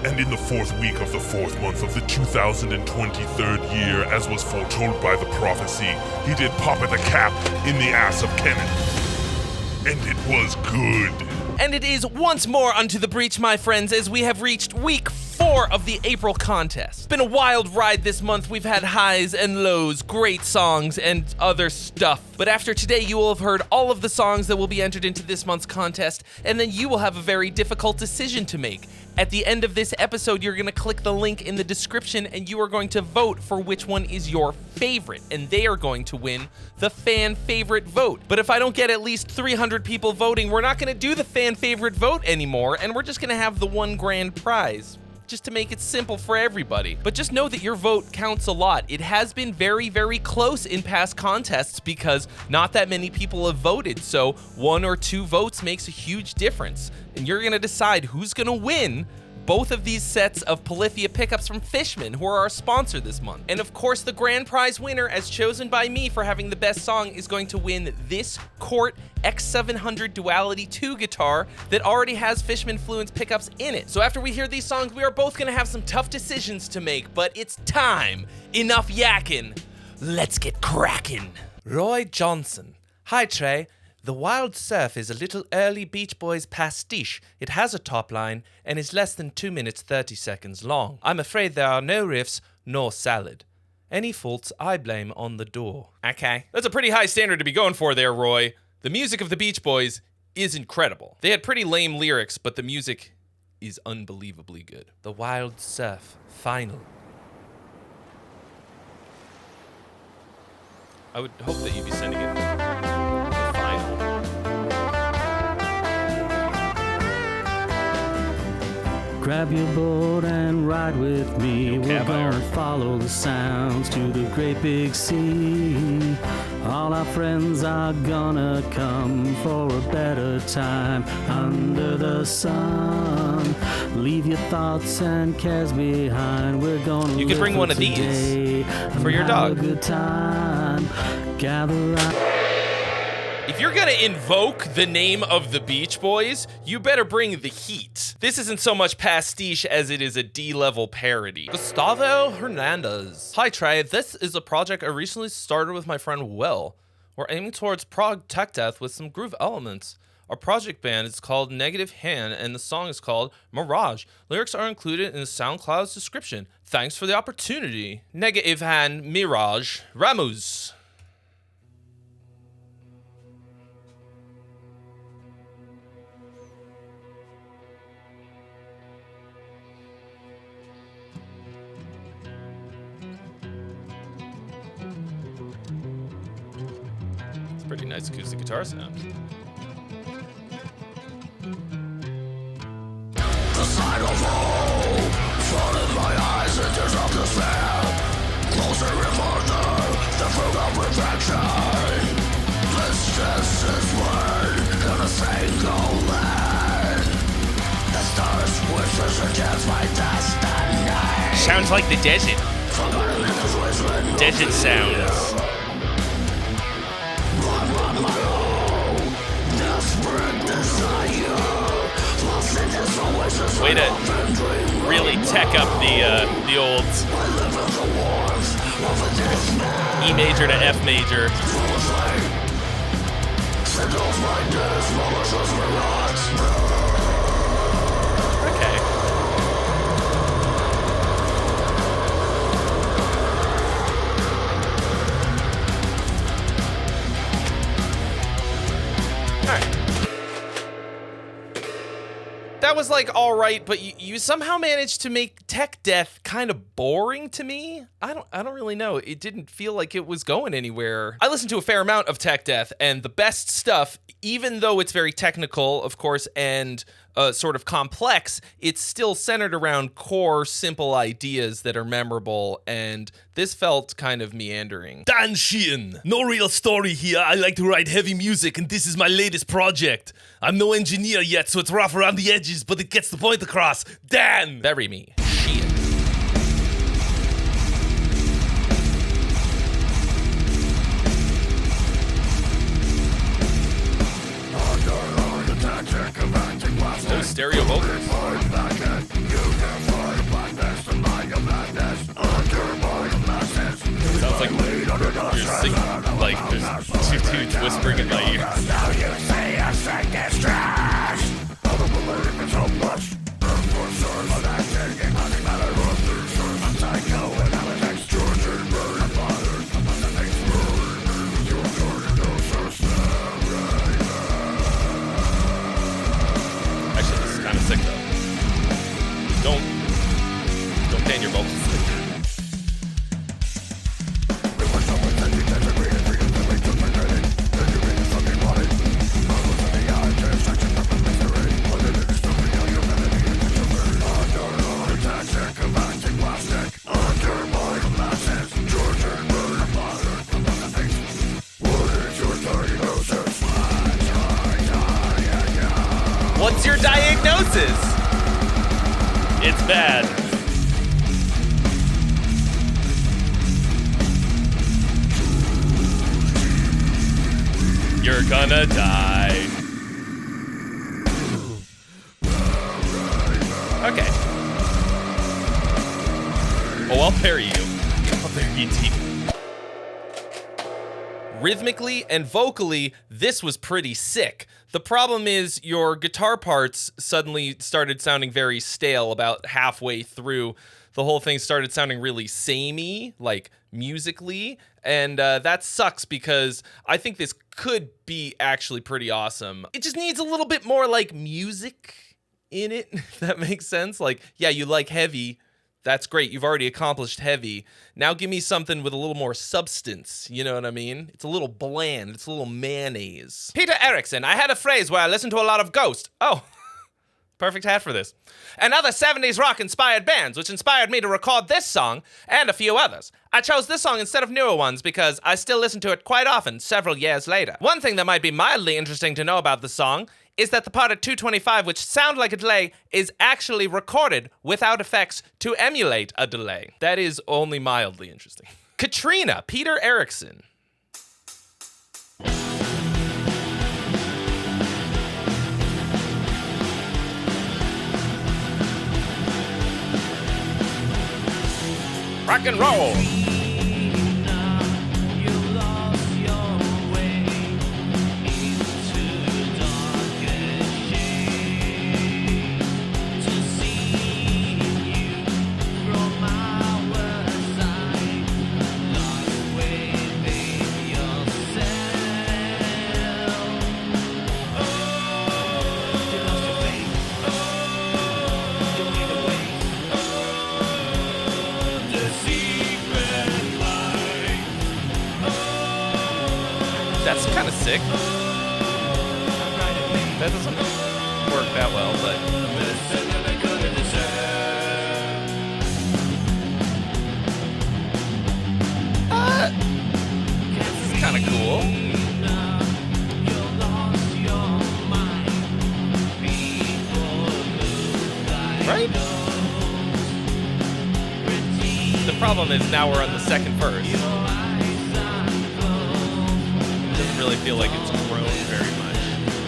And in the 4th week of the 4th month of the 2023rd year, as was foretold by the prophecy, he did pop at the cap in the ass of Kenneth. And it was good. And it is once more unto the breach, my friends, as we have reached week 4 of the April contest. It's been a wild ride this month. We've had highs and lows, great songs, and other stuff. But after today, you will have heard all of the songs that will be entered into this month's contest, and then you will have a very difficult decision to make. At the end of this episode, you're going to click the link in the description, and you are going to vote for which one is your favorite, and they are going to win the fan favorite vote. But if I don't get at least 300 people voting, we're not going to do the fan favorite vote anymore, and we're just going to have the one grand prize, just to make it simple for everybody. But just know that your vote counts a lot. It has been very, very close in past contests because not that many people have voted, so 1 or 2 votes makes a huge difference. And you're gonna decide who's gonna win both of these sets of Polyphia pickups from Fishman, who are our sponsor this month. And of course, the grand prize winner, as chosen by me for having the best song, is going to win this Cort X700 Duality 2 guitar that already has Fishman Fluence pickups in it. So after we hear these songs, we are both gonna have some tough decisions to make, but it's time. Enough yakking. Let's get cracking. Roy Johnson. Hi, Trey. The Wild Surf is a little early Beach Boys pastiche. It has a top line and is less than 2 minutes 30 seconds long. I'm afraid there are no riffs nor salad. Any faults I blame on the door. Okay. That's a pretty high standard to be going for there, Roy. The music of the Beach Boys is incredible. They had pretty lame lyrics, but the music is unbelievably good. The Wild Surf, final. I would hope that you'd be sending it final. Grab your board and ride with me. We're gonna follow the sounds to the great big sea. All our friends are gonna come for a better time under the sun. Leave your thoughts and cares behind. We're gonna You could bring one of these for your dog. Have a good time. Gather round. If you're gonna invoke the name of the Beach Boys, you better bring the heat. This isn't so much pastiche as it is a D-level parody. Gustavo Hernandez. Hi Trey, this is a project I recently started with my friend Will. We're aiming towards prog tech death with some groove elements. Our project band is called Negative Hand and the song is called Mirage. Lyrics are included in the SoundCloud's description. Thanks for the opportunity. Negative Hand, Mirage, Ramos. Pretty nice acoustic guitar sound. The sight of home flooded my eyes and tears of despair. Closer and farther, the fruit of reflection. Distance is word in a single land. The stars wishes against my destiny. Sounds like the desert. Desert sounds. Way to really tech up the old E major to F major. Okay. That was like all right, but you somehow managed to make tech death kind of boring to me. I don't really know. It didn't feel like it was going anywhere. I listened to a fair amount of tech death, and the best stuff, even though it's very technical, of course, and sort of complex, it's still centered around core, simple ideas that are memorable, and this felt kind of meandering. Dan Sheehan. No real story here. I like to write heavy music, and this is my latest project. I'm no engineer yet, so it's rough around the edges, but it gets the point across. Dan! Bury me. Sheehan. No stereo vocals. It's whispering in my ear. Now you say I think it's trash. I don't believe it's hopeless. For sure, but I'm taking money matter of the sure. I'm psycho and I'm an extraordinary bird. I'm bothered. I'm an extraordinary. You're going to so Actually, this is kind of sick though. Don't pan your vocals. What's your diagnosis? It's bad. You're gonna die. Okay. Oh, I'll parry you. I'll parry you deep. Rhythmically and vocally, this was pretty sick. The problem is your guitar parts suddenly started sounding very stale about halfway through. The whole thing started sounding really samey, like musically, and that sucks because I think this could be actually pretty awesome. It just needs a little bit more like music in it, if that makes sense. Like, yeah, you like heavy. That's great. You've already accomplished heavy. Now give me something with a little more substance. You know what I mean? It's a little bland. It's a little mayonnaise. Peter Erickson, I had a phrase where I listened to a lot of Ghost. Oh, perfect hat for this. And other 70s rock-inspired bands, which inspired me to record this song and a few others. I chose this song instead of newer ones because I still listen to it quite often several years later. One thing that might be mildly interesting to know about the song is that the part at 225, which sounds like a delay, is actually recorded without effects to emulate a delay. That is only mildly interesting. Katrina, Peter Erickson. Rock and roll. That's kind of sick. That doesn't work that well, but... this is kind of cool. Right? The problem is now we're on the second verse. Doesn't really feel like it's grown very much.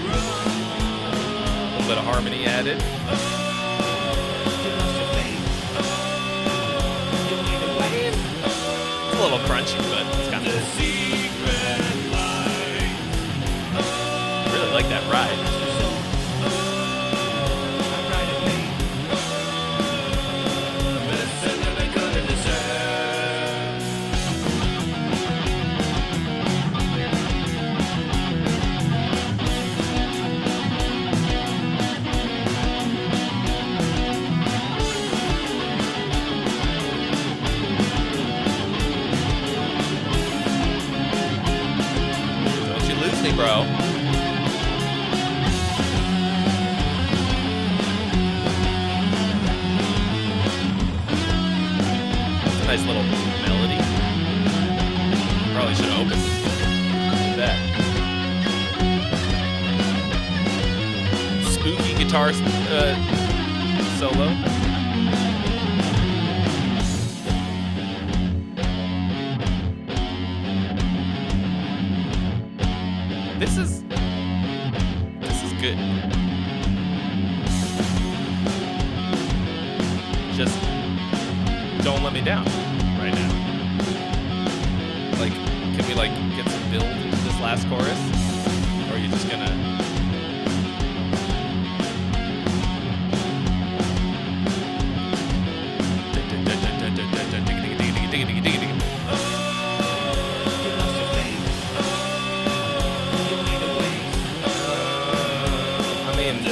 A little bit of harmony added. It's a little crunchy, but it's kind of really like that ride. Bro. It's a nice little melody. Probably should have opened with that. Spooky guitar solo. This is good. Just don't let me down right now. Like, can we like get some build into this this last chorus? Or are you just gonna... I mean,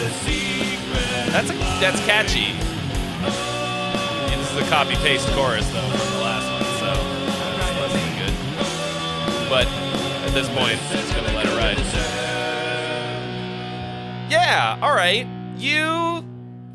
that's catchy. This is a copy-paste chorus, though, from the last one, so that's less than good. But at this point, I'm just gonna let it ride. Yeah, all right. You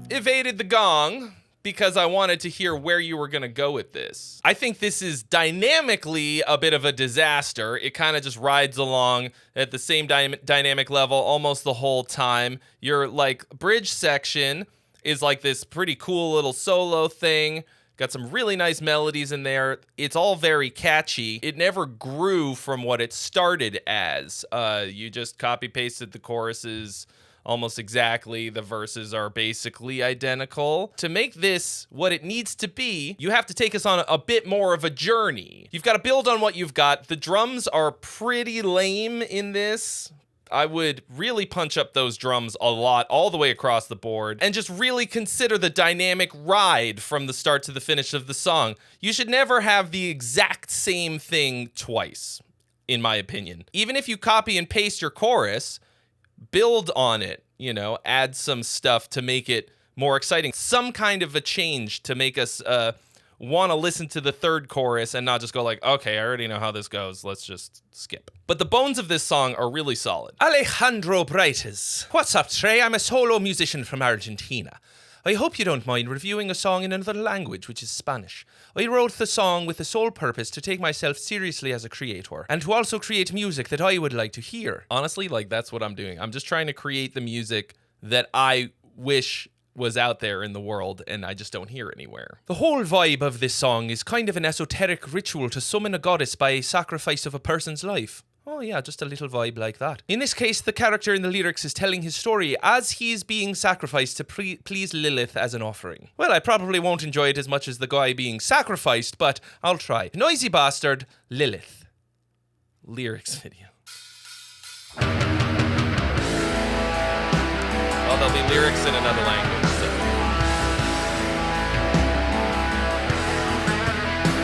evaded the gong because I wanted to hear where you were going to go with this. I think this is dynamically a bit of a disaster. It kind of just rides along at the same dynamic level almost the whole time. Your like bridge section is like this pretty cool little solo thing. Got some really nice melodies in there. It's all very catchy. It never grew from what it started as. You just copy-pasted the choruses almost exactly. The verses are basically identical. To make this what it needs to be, you have to take us on a bit more of a journey. You've got to build on what you've got. The drums are pretty lame in this. I would really punch up those drums a lot all the way across the board and just really consider the dynamic ride from the start to the finish of the song. You should never have the exact same thing twice, in my opinion. Even if you copy and paste your chorus, build on it, add some stuff to make it more exciting. Some kind of a change to make us want to listen to the third chorus and not just go like, okay, I already know how this goes. Let's just skip. But the bones of this song are really solid. Alejandro Brites. What's up, Trey? I'm a solo musician from Argentina. I hope you don't mind reviewing a song in another language, which is Spanish. I wrote the song with the sole purpose to take myself seriously as a creator, and to also create music that I would like to hear. Honestly, that's what I'm doing. I'm just trying to create the music that I wish was out there in the world, and I just don't hear anywhere. The whole vibe of this song is kind of an esoteric ritual to summon a goddess by a sacrifice of a person's life. Oh yeah, just a little vibe like that. In this case, the character in the lyrics is telling his story as he's being sacrificed to please Lilith as an offering. Well, I probably won't enjoy it as much as the guy being sacrificed, but I'll try. Noisy Bastard, Lilith. Lyrics video. Well, there'll be lyrics in another language, so.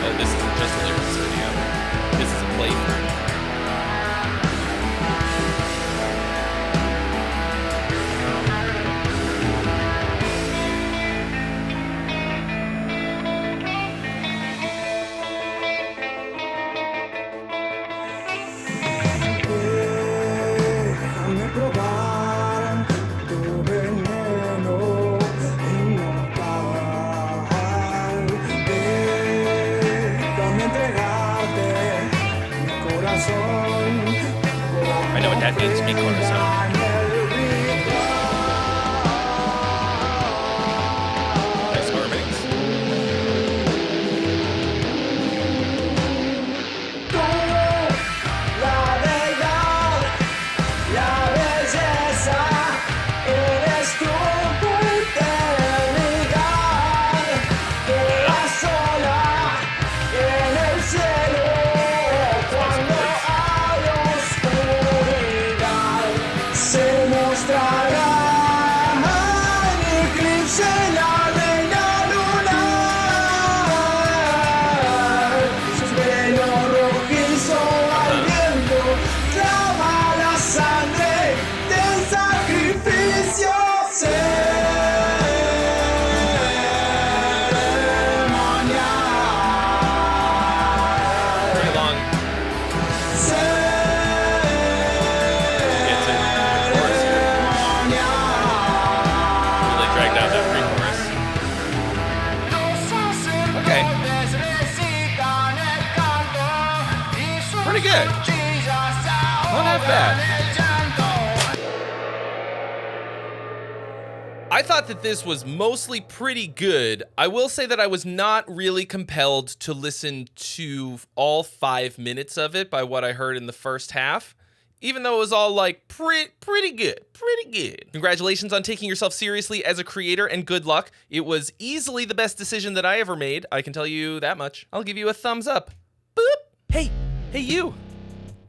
Oh, this isn't just a lyrics video. This is a playthrough. I know what that means, mi corazón. Nice harmonies. Pretty good. Not that bad. I thought that this was mostly pretty good. I will say that I was not really compelled to listen to all 5 minutes of it by what I heard in the first half, even though it was all pretty good. Congratulations on taking yourself seriously as a creator, and good luck. It was easily the best decision that I ever made. I can tell you that much. I'll give you a thumbs up. Boop. Hey you.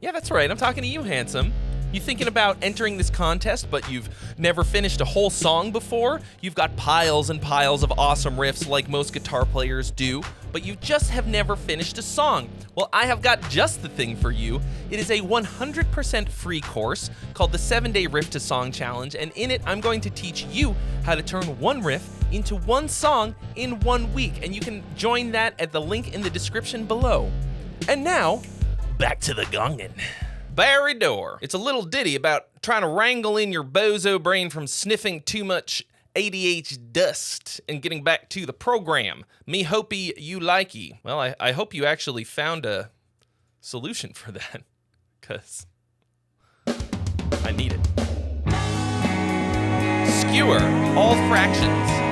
Yeah, that's right. I'm talking to you, handsome. You thinking about entering this contest, but you've never finished a whole song before? You've got piles and piles of awesome riffs like most guitar players do, but you just have never finished a song. Well, I have got just the thing for you. It is a 100% free course called the 7-Day Riff to Song Challenge, and in it, I'm going to teach you how to turn one riff into one song in 1 week, and you can join that at the link in the description below. And now, back to the gongin'. Barry Door. It's a little ditty about trying to wrangle in your bozo brain from sniffing too much ADH dust and getting back to the program. Me hopey you likey. Well, I hope you actually found a solution for that, because I need it. Skewer all fractions.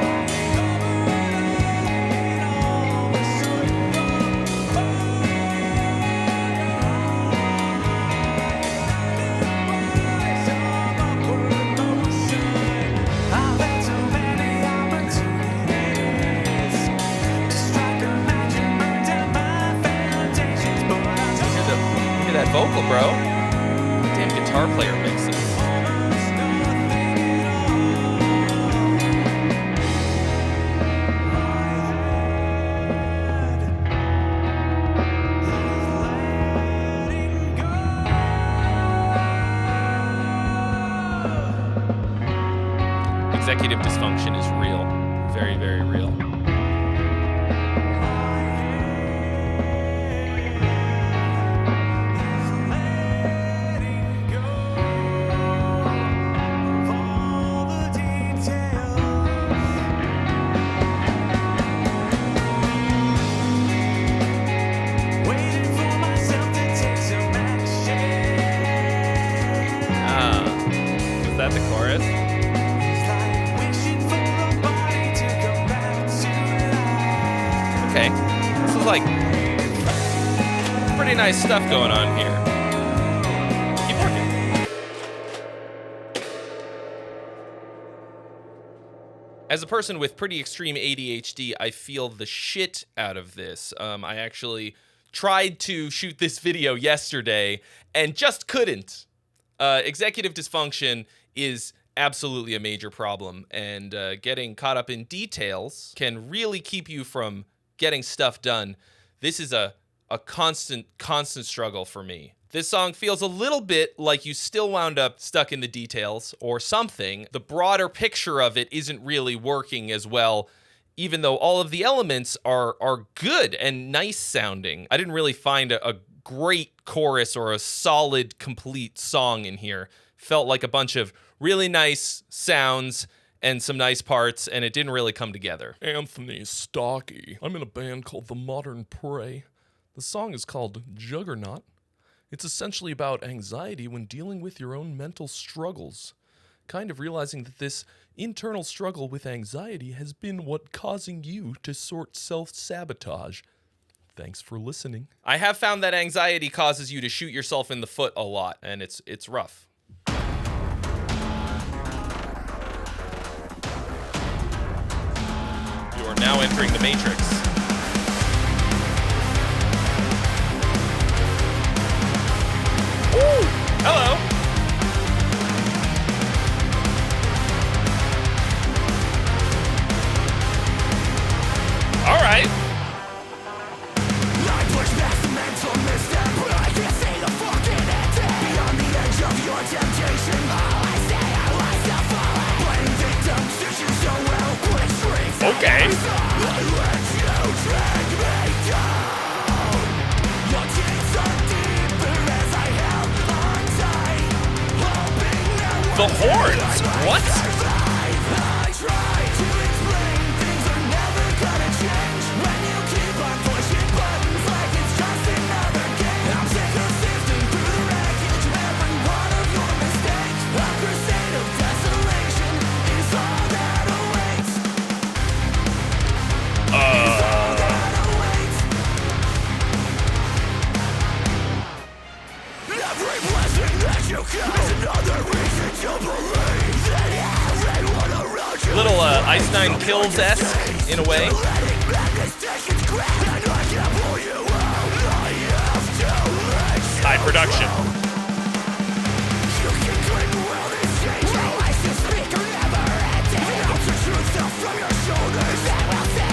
Vocal, bro. Damn guitar player mixes. Executive dysfunction is real. Very, very real. The chorus. Okay, this is like pretty nice stuff going on here. Keep working. As a person with pretty extreme ADHD, I feel the shit out of this. I actually tried to shoot this video yesterday and just couldn't. Executive dysfunction is absolutely a major problem, and getting caught up in details can really keep you from getting stuff done. This is a constant struggle for me. This song feels a little bit like you still wound up stuck in the details or something. The broader picture of it isn't really working as well, even though all of the elements are good and nice sounding. I didn't really find a great chorus or a solid, complete song in here. Felt like a bunch of really nice sounds and some nice parts, and it didn't really come together. Anthony Stocky. I'm in a band called The Modern Prey. The song is called Juggernaut. It's essentially about anxiety when dealing with your own mental struggles. Kind of realizing that this internal struggle with anxiety has been what causing you to sort self-sabotage. Thanks for listening. I have found that anxiety causes you to shoot yourself in the foot a lot, and it's rough. You are now entering the Matrix. Woo! Hello! All right. I push past the mental misstep, but I can't say the fucking ending. Beyond the edge of your temptation, all I say I myself falling. Playing victim suits you so well, but it shrinks. Okay. I let you drag me down. Your teeth are deeper as I held on tight, hoping that The horns. What? I try to explain things are never gonna change when you keep on pushing buttons like it's just another game. I'm sick of sifting through the wreckage of every one of your mistakes. A crusade of desolation is all that awaits. Is all that awaits. Every blessing that you get is another reason to believe that everyone around you. Little Ice Nine Kills-esque in a way. High production.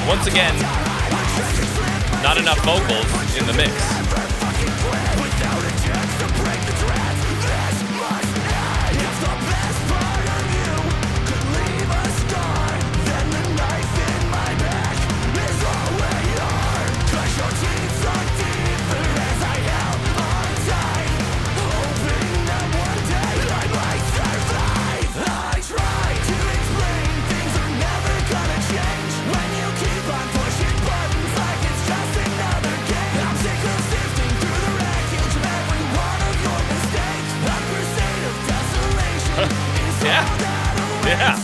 Once again, not enough vocals in the mix. Yeah.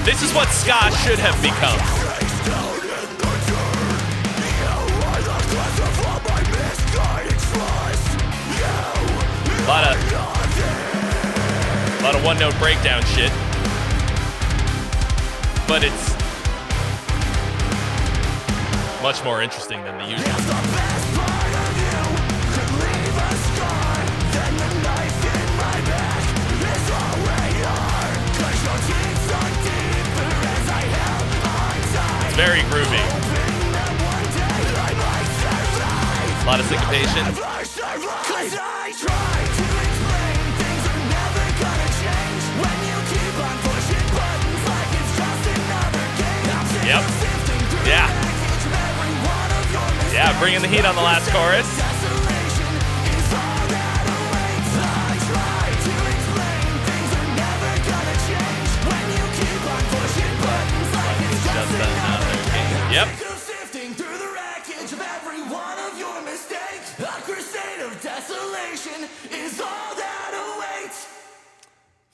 This is what ska should have become. A lot of one-note breakdown shit. But it's much more interesting than the usual. It's very groovy. A lot of syncopation. Yep. Yeah. Yeah, bringing the heat on the last chorus. Yep.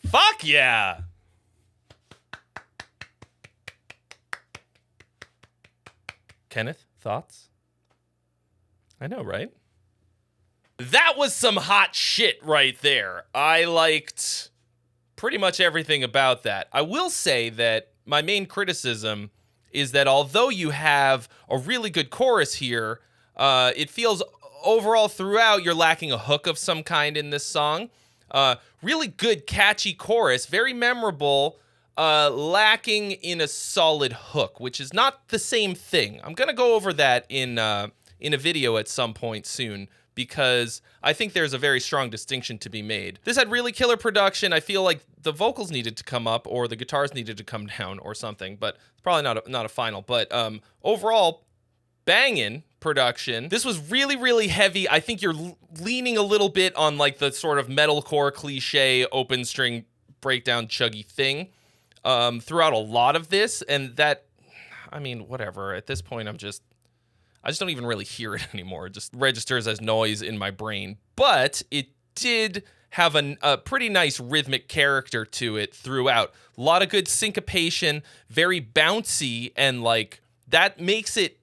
Fuck yeah. Kenneth, thoughts? I know, right? That was some hot shit right there. I liked pretty much everything about that. I will say that my main criticism is that although you have a really good chorus here, it feels overall throughout you're lacking a hook of some kind in this song. Really good, catchy chorus, very memorable, lacking in a solid hook, which is not the same thing. I'm going to go over that in a video at some point soon, because I think there's a very strong distinction to be made. This had really killer production. I feel like the vocals needed to come up or the guitars needed to come down or something, but it's probably not a final. But overall, banging production. This was really, really heavy. I think you're leaning a little bit on like the sort of metalcore cliche open string breakdown chuggy thing throughout a lot of this. And that, I mean, whatever. At this point, I just don't even really hear it anymore. It just registers as noise in my brain. But it did have a pretty nice rhythmic character to it throughout. A lot of good syncopation, very bouncy, and like that makes it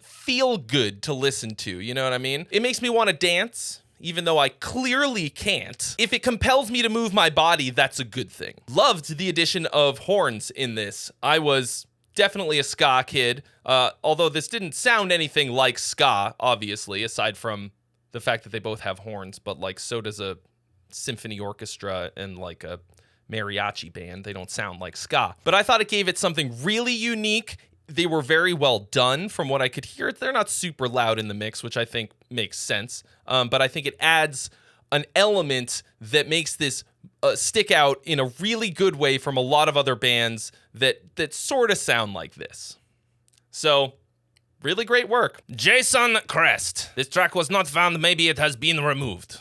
feel good to listen to. You know what I mean? It makes me want to dance, even though I clearly can't. If it compels me to move my body, that's a good thing. Loved the addition of horns in this. I was definitely a ska kid, although this didn't sound anything like ska, obviously, aside from the fact that they both have horns, but like so does a symphony orchestra and like a mariachi band. They don't sound like ska. But I thought it gave it something really unique. They were very well done from what I could hear. They're not super loud in the mix, which I think makes sense. But I think it adds an element that makes this stick out in a really good way from a lot of other bands that sort of sound like this. So, really great work. Jason Crest. This track was not found. Maybe it has been removed.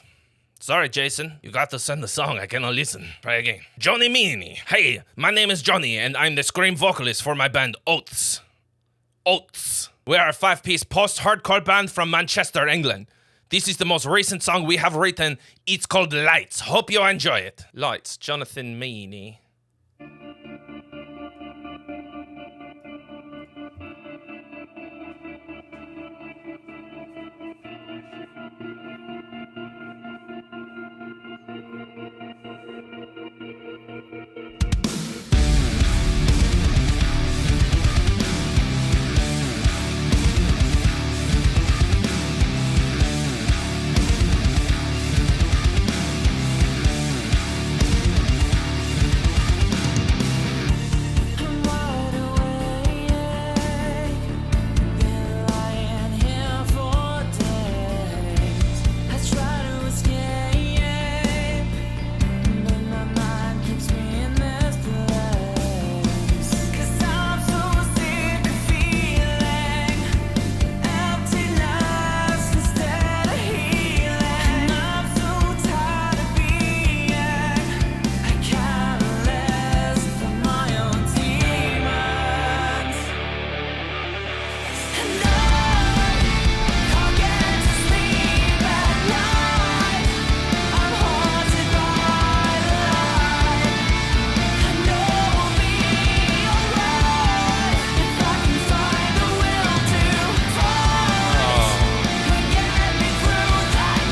Sorry, Jason. You got to send the song. I cannot listen. Try again. Johnny Meany. Hey, my name is Johnny, and I'm the scream vocalist for my band Oaths. Oaths. We are a 5-piece post-hardcore band from Manchester, England. This is the most recent song we have written. It's called Lights. Hope you enjoy it. Lights. Jonathan Meany.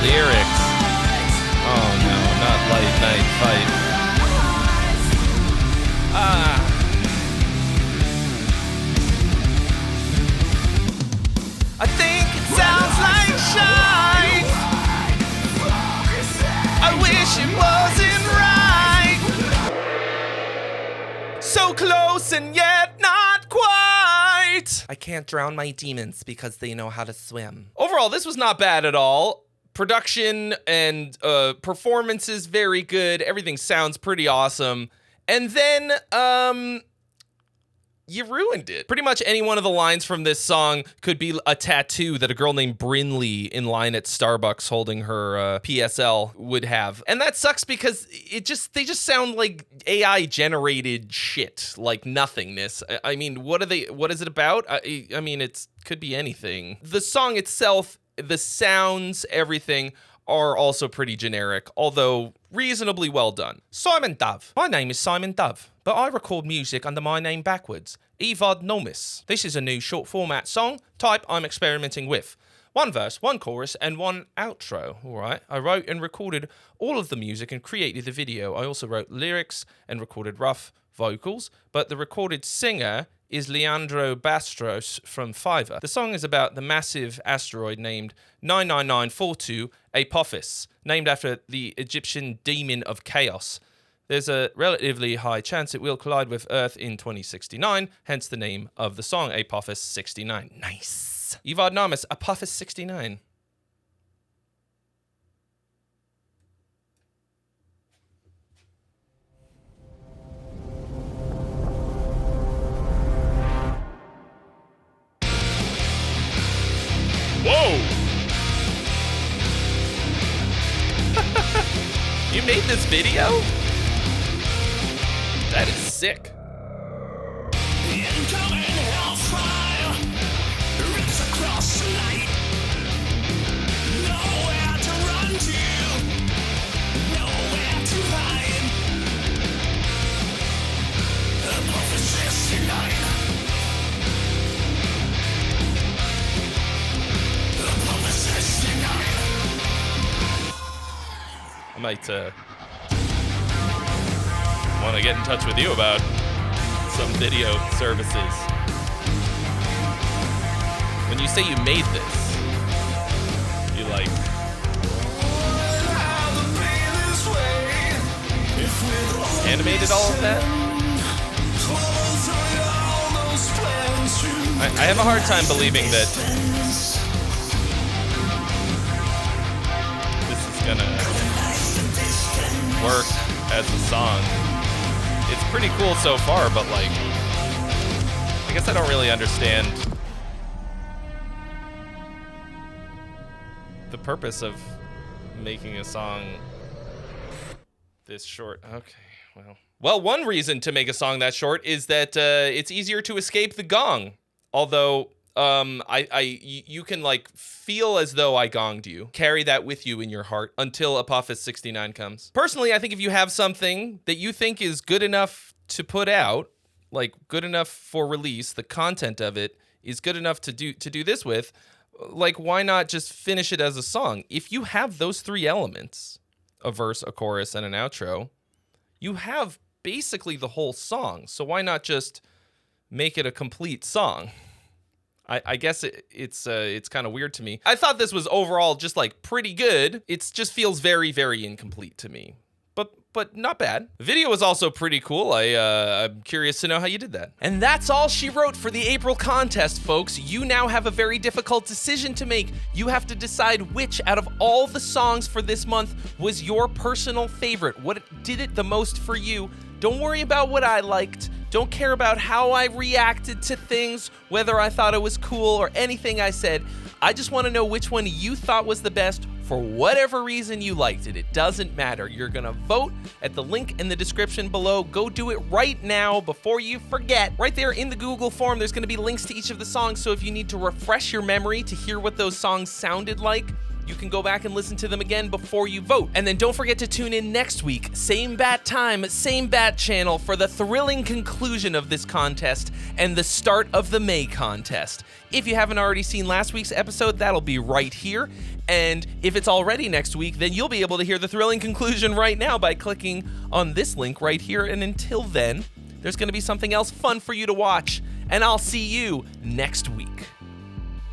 lyrics. Oh no, not Light Night Fight. I think it sounds like shine. I wish it wasn't right. So close and yet not quite. I can't drown my demons because they know how to swim. Overall, this was not bad at all. Production and performances very good. Everything sounds pretty awesome. And then, you ruined it. Pretty much any one of the lines from this song could be a tattoo that a girl named Brinley in line at Starbucks holding her PSL would have. And that sucks because they just sound like AI generated shit, like nothingness. I mean, what is it about? I mean, it could be anything. The song itself, the sounds, everything are also pretty generic, although reasonably well done. Simon Dove. My name is Simon Dove, but I record music under my name backwards. Evod Nomis. This is a new short format song type I'm experimenting with. One verse, one chorus, and one outro. All right. I wrote and recorded all of the music and created the video. I also wrote lyrics and recorded rough vocals, but the recorded singer is Leandro Bastros from Fiverr. The song is about the massive asteroid named 99942 Apophis, named after the Egyptian demon of chaos. There's a relatively high chance it will collide with Earth in 2069, hence the name of the song, Apophis 69. Nice. Evod Namus, Apophis 69. Whoa! You made this video? That is sick. Incoming hellfire rips across the night. Nowhere to run to, nowhere to hide. Apophis 69. Apophis 69. I might want to get in touch with you about some video services. When you say you made this, you like animated all of that? I have a hard time believing that this is gonna work as a song. It's pretty cool so far, but like, I guess I don't really understand the purpose of making a song this short. Okay, well, one reason to make a song that short is that it's easier to escape the gong. Although, you can like feel as though I gonged you. Carry that with you in your heart until Apophis 69 comes. Personally, I think if you have something that you think is good enough to put out, like good enough for release, the content of it is good enough to do this with, like why not just finish it as a song? If you have those three elements, a verse, a chorus, and an outro, you have basically the whole song. So why not just make it a complete song? I guess it's kind of weird to me. I thought this was overall just like pretty good. It just feels very, very incomplete to me. But not bad. The video was also pretty cool. I'm curious to know how you did that. And that's all she wrote for the April contest, folks. You now have a very difficult decision to make. You have to decide which out of all the songs for this month was your personal favorite. What did it the most for you? Don't worry about what I liked. Don't care about how I reacted to things, whether I thought it was cool or anything I said. I just want to know which one you thought was the best for whatever reason you liked it. It doesn't matter. You're going to vote at the link in the description below. Go do it right now before you forget. Right there in the Google form, there's going to be links to each of the songs. So if you need to refresh your memory to hear what those songs sounded like, You can go back and listen to them again before you vote. And then don't forget to tune in next week, same bat time, same bat channel, for the thrilling conclusion of this contest and the start of the May contest. If you haven't already seen last week's episode, that'll be right here. And if it's already next week, then you'll be able to hear the thrilling conclusion right now by clicking on this link right here. And until then, there's going to be something else fun for you to watch. And I'll see you next week.